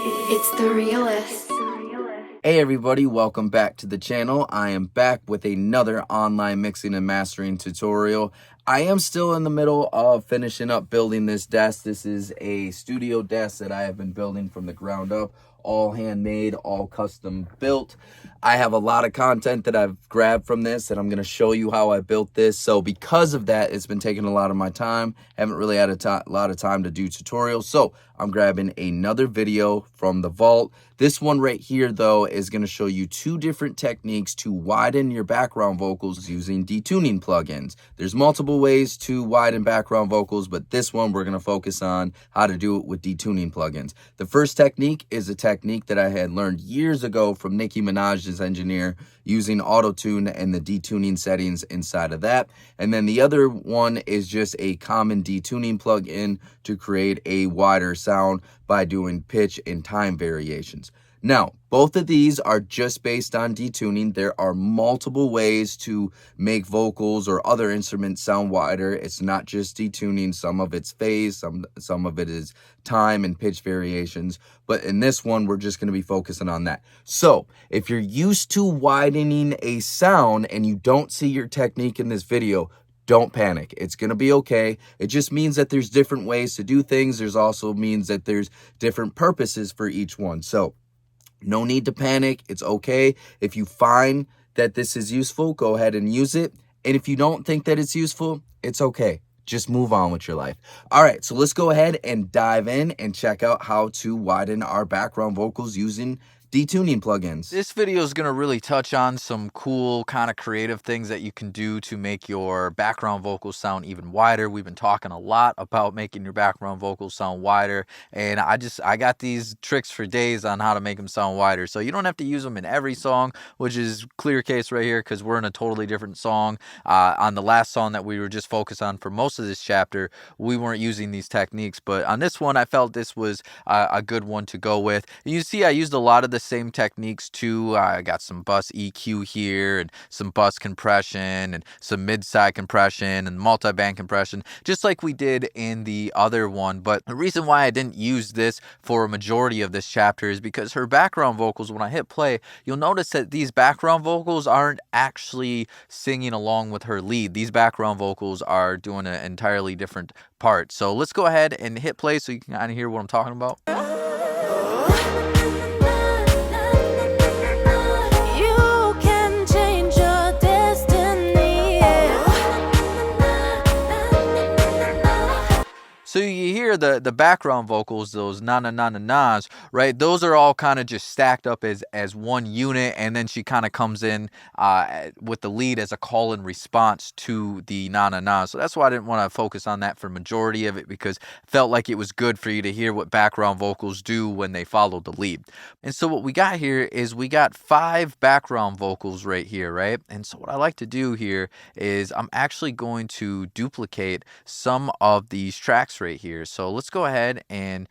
It's the realest. Hey everybody, welcome back to the channel. I am back with another online mixing and mastering tutorial. I am still in the middle of finishing up building this desk. This is a studio desk that I have been building from the ground up, all handmade, all custom built. I have a lot of content that I've grabbed from this and I'm going to show you how I built this. So because of that, it's been taking a lot of my time. Haven't really had a lot of time to do tutorials. So I'm grabbing another video from the vault. This one right here though is going to show you two different techniques to widen your background vocals using detuning plugins. There's multiple ways to widen background vocals, but this one we're going to focus on how to do it with detuning plugins. The first technique is a technique that I had learned years ago from Nicki Minaj's engineer using auto-tune and the detuning settings inside of that. And then the other one is just a common detuning plugin to create a wider sound by doing pitch and time variations. Now, both of these are just based on detuning. There are multiple ways to make vocals or other instruments sound wider. It's not just detuning. Some of it's phase, some of it is time and pitch variations. But in this one, we're just going to be focusing on that. So if you're used to widening a sound and you don't see your technique in this video, don't panic. It's going to be okay. It just means that there's different ways to do things. There's also means that there's different purposes for each one. So no need to panic. It's okay. If you find that this is useful, go ahead and use it. And if you don't think that it's useful, it's okay. Just move on with your life. All right, so let's go ahead and dive in and check out how to widen our background vocals using detuning plugins. This video is going to really touch on some cool kind of creative things that you can do to make your background vocals sound even wider. We've been talking a lot about making your background vocals sound wider, and I got these tricks for days on how to make them sound wider. So you don't have to use them in every song, which is clear case right here because we're in a totally different song. On the last song that we were just focused on for most of this chapter, we weren't using these techniques, but on this one I felt this was a good one to go with. You see, I used a lot of the same techniques too. I got some bus EQ here and some bus compression and some mid-side compression and multi-band compression, just like we did in the other one. But the reason why I didn't use this for a majority of this chapter is because her background vocals, when I hit play, you'll notice that these background vocals aren't actually singing along with her lead. These background vocals are doing an entirely different part. So let's go ahead and hit play so you can kind of hear what I'm talking about. So you hear the background vocals, those na-na-na-na-nas, right? Those are all kind of just stacked up as one unit, and then she kind of comes in with the lead as a call and response to the na-na-na. So that's why I didn't want to focus on that for majority of it, because I felt like it was good for you to hear what background vocals do when they follow the lead. And so what we got here is we got 5 background vocals right here, right? And so what I like to do here is I'm actually going to duplicate some of these tracks right here. So let's go ahead and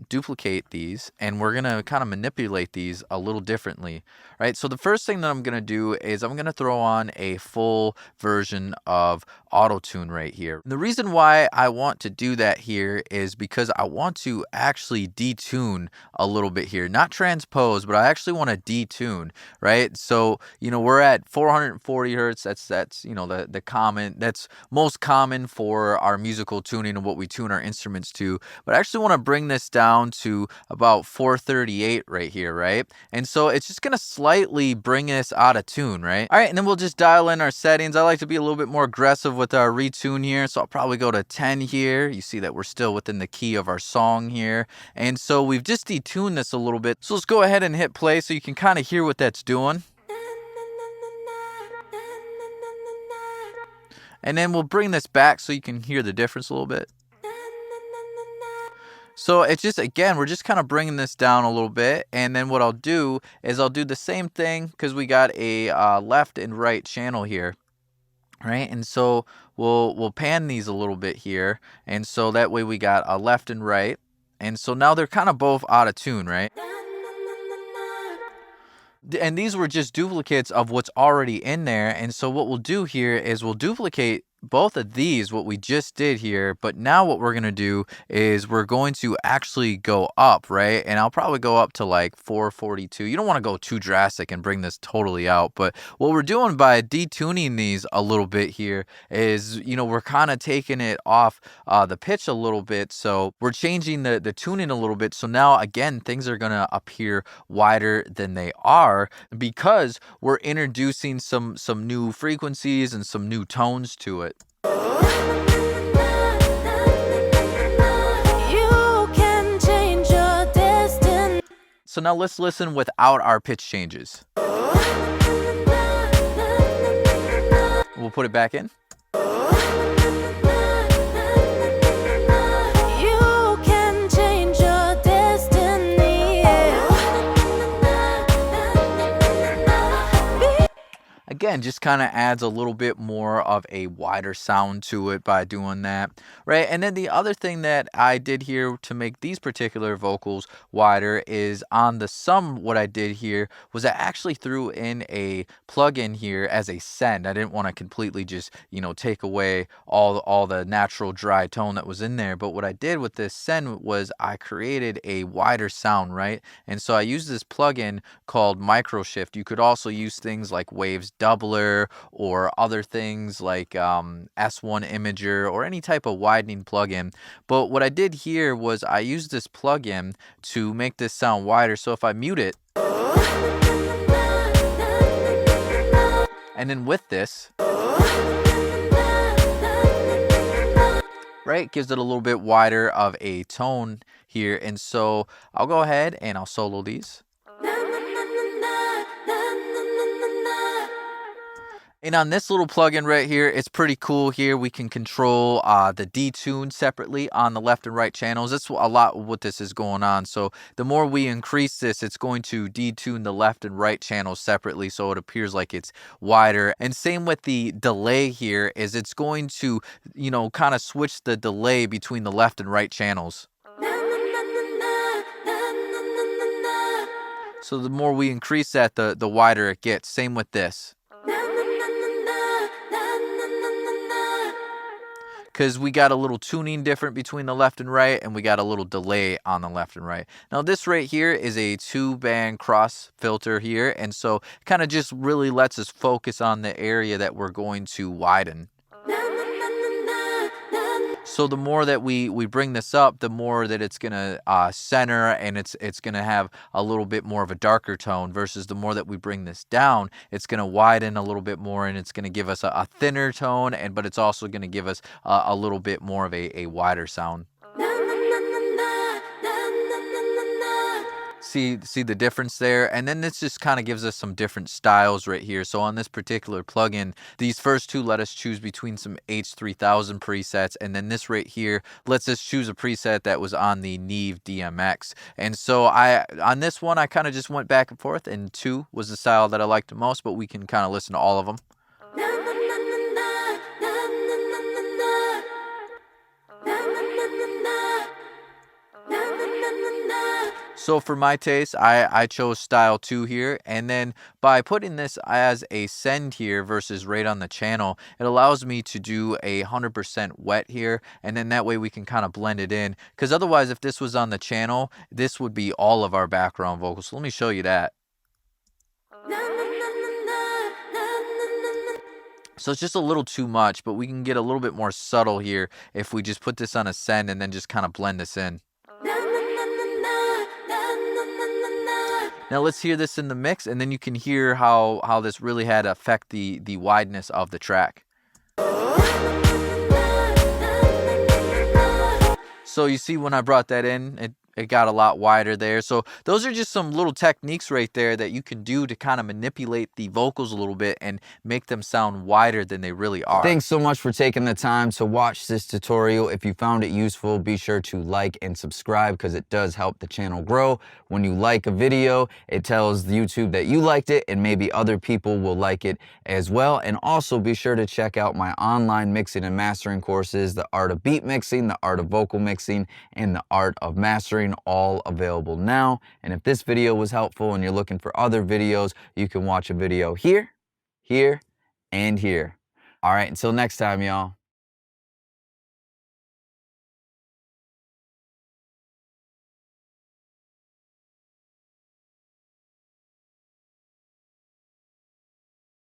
duplicate these, and we're gonna kind of manipulate these a little differently, right? So the first thing that I'm gonna do is I'm gonna throw on a full version of auto-tune right here. The reason why I want to do that here is because I want to actually detune a little bit here, not transpose, but I actually want to detune, right? So we're at 440 hertz. That's the common, that's most common for our musical tuning and what we tune our instruments to. But I actually want to bring this down to about 438 right here, right? And so it's just gonna slightly bring us out of tune, right? All right, and then we'll just dial in our settings. I like to be a little bit more aggressive with our retune here, so I'll probably go to 10 here. You see that we're still within the key of our song here, and so we've just detuned this a little bit. So let's go ahead and hit play so you can kind of hear what that's doing. And then we'll bring this back so you can hear the difference a little bit. So it's just, again, we're just kind of bringing this down a little bit. And then what I'll do is I'll do the same thing because we got a left and right channel here, right? And so we'll pan these a little bit here. And so that way we got a left and right. And so now they're kind of both out of tune, right? And these were just duplicates of what's already in there. And so what we'll do here is we'll duplicate both of these, what we just did here, but now what we're going to do is we're going to actually go up, right? And I'll probably go up to like 442. You don't want to go too drastic and bring this totally out, but what we're doing by detuning these a little bit here is, you know, we're kind of taking it off the pitch a little bit. So we're changing the tuning a little bit. So now again, things are going to appear wider than they are because we're introducing some new frequencies and some new tones to it. So now let's listen without our pitch changes. We'll put it back in. Again, just kind of adds a little bit more of a wider sound to it by doing that, right? And then the other thing that I did here to make these particular vocals wider is on the sum. What I did here was I actually threw in a plugin here as a send. I didn't want to completely just, you know, take away all the natural dry tone that was in there. But what I did with this send was I created a wider sound, right? And so I used this plugin called Micro Shift. You could also use things like Waves Doubler or other things like S1 Imager or any type of widening plugin. But what I did here was I used this plugin to make this sound wider. So if I mute it, and then with this, right, gives it a little bit wider of a tone here. And so I'll go ahead and I'll solo these. And on this little plugin right here, it's pretty cool here. We can control the detune separately on the left and right channels. That's a lot what this is going on. So the more we increase this, it's going to detune the left and right channels separately, so it appears like it's wider. And same with the delay here, is it's going to, you know, kind of switch the delay between the left and right channels. So the more we increase that, the wider it gets. Same with this. Because we got a little tuning different between the left and right, and we got a little delay on the left and right. Now this right here is a 2-band cross filter here, and so kind of just really lets us focus on the area that we're going to widen. So the more that we bring this up, the more that it's gonna center, and it's gonna have a little bit more of a darker tone, versus the more that we bring this down, it's gonna widen a little bit more, and it's gonna give us a thinner tone, but it's also gonna give us a little bit more of a wider sound. See the difference there? And then this just kind of gives us some different styles right here. So on this particular plugin, these first two let us choose between some H3000 presets, and then this right here lets us choose a preset that was on the Neve DMX. And so on this one, I kind of just went back and forth, and 2 was the style that I liked the most, but we can kind of listen to all of them. So for my taste, I chose style 2 here, and then by putting this as a send here versus right on the channel, it allows me to do 100% wet here, and then that way we can kind of blend it in, because otherwise if this was on the channel, this would be all of our background vocals. So let me show you that. So it's just a little too much, but we can get a little bit more subtle here if we just put this on a send and then just kind of blend this in. Now let's hear this in the mix, and then you can hear how this really had to affect the wideness of the track. So you see when I brought that in, it got a lot wider there. So those are just some little techniques right there that you can do to kind of manipulate the vocals a little bit and make them sound wider than they really are. Thanks so much for taking the time to watch this tutorial. If you found it useful, be sure to like and subscribe, because it does help the channel grow. When you like a video, it tells YouTube that you liked it, and maybe other people will like it as well. And also be sure to check out my online mixing and mastering courses, the art of beat mixing, the art of vocal mixing, and the art of mastering, all available now. And if this video was helpful and you're looking for other videos, you can watch a video here, here, and here. All right, until next time, y'all.